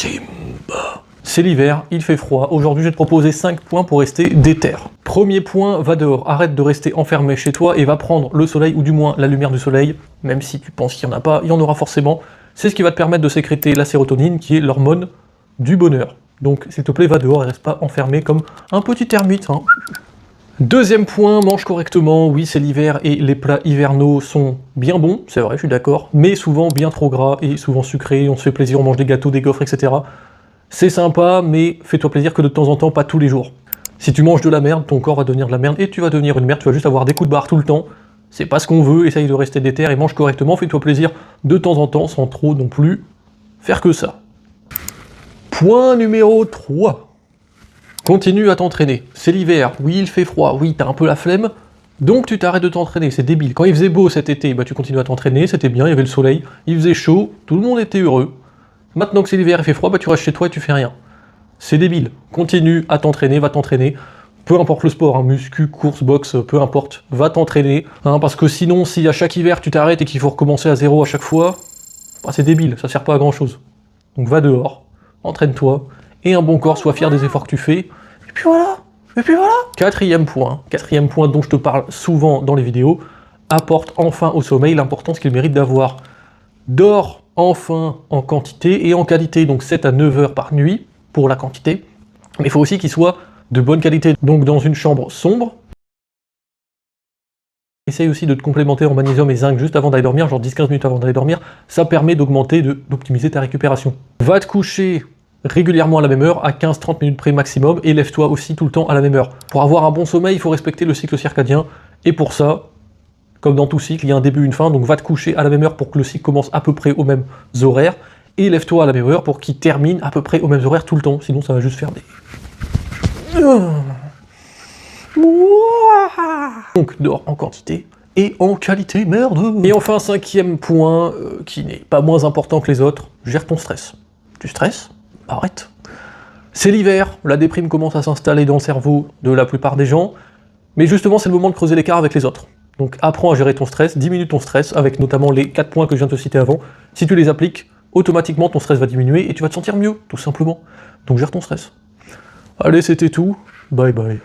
Simba. C'est l'hiver, il fait froid. Aujourd'hui, je vais te proposer 5 points pour rester déter. Premier point, va dehors. Arrête de rester enfermé chez toi et va prendre le soleil, ou du moins la lumière du soleil. Même si tu penses qu'il n'y en a pas, il y en aura forcément. C'est ce qui va te permettre de sécréter la sérotonine, qui est l'hormone du bonheur. Donc, s'il te plaît, va dehors et reste pas enfermé comme un petit ermite. Hein. Deuxième point, mange correctement. Oui, c'est l'hiver et les plats hivernaux sont bien bons, c'est vrai, je suis d'accord, mais souvent bien trop gras et souvent sucrés. On se fait plaisir, on mange des gâteaux, des gaufres, etc. C'est sympa, mais fais-toi plaisir que de temps en temps, pas tous les jours. Si tu manges de la merde, ton corps va devenir de la merde et tu vas devenir une merde, tu vas juste avoir des coups de barre tout le temps. C'est pas ce qu'on veut, essaye de rester déter et mange correctement, fais-toi plaisir de temps en temps, sans trop non plus faire que ça. Point numéro 3. Continue à t'entraîner. C'est l'hiver, oui il fait froid, oui t'as un peu la flemme, donc tu t'arrêtes de t'entraîner, c'est débile. Quand il faisait beau cet été, bah tu continues à t'entraîner, c'était bien, il y avait le soleil, il faisait chaud, tout le monde était heureux. Maintenant que c'est l'hiver, il fait froid, bah tu restes chez toi et tu fais rien. C'est débile. Continue à t'entraîner, va t'entraîner. Peu importe le sport, hein, muscu, course, boxe, peu importe, va t'entraîner. Hein, parce que sinon, si à chaque hiver tu t'arrêtes et qu'il faut recommencer à zéro à chaque fois, bah c'est débile, ça sert pas à grand chose. Donc va dehors, entraîne-toi, et un bon corps, sois fier des efforts que tu fais, et puis voilà. Quatrième point dont je te parle souvent dans les vidéos, apporte enfin au sommeil l'importance qu'il mérite d'avoir. Dors enfin en quantité et en qualité, donc 7 à 9 heures par nuit pour la quantité, mais il faut aussi qu'il soit de bonne qualité, donc dans une chambre sombre. Essaye aussi de te complémenter en magnésium et zinc juste avant d'aller dormir, genre 10-15 minutes avant d'aller dormir, ça permet d'optimiser ta récupération. Va te coucher régulièrement à la même heure, à 15-30 minutes près maximum, et lève-toi aussi tout le temps à la même heure. Pour avoir un bon sommeil, il faut respecter le cycle circadien, et pour ça, comme dans tout cycle, il y a un début et une fin, donc va te coucher à la même heure pour que le cycle commence à peu près aux mêmes horaires, et lève-toi à la même heure pour qu'il termine à peu près aux mêmes horaires tout le temps, sinon ça va juste faire des... Donc dors en quantité et en qualité, merde. Et enfin, cinquième point, qui n'est pas moins important que les autres, gère ton stress. Tu stresses? Arrête. C'est l'hiver, la déprime commence à s'installer dans le cerveau de la plupart des gens, mais justement c'est le moment de creuser l'écart avec les autres. Donc apprends à gérer ton stress, diminue ton stress, avec notamment les 4 points que je viens de te citer avant. Si tu les appliques, automatiquement ton stress va diminuer et tu vas te sentir mieux, tout simplement. Donc gère ton stress. Allez, c'était tout, bye bye.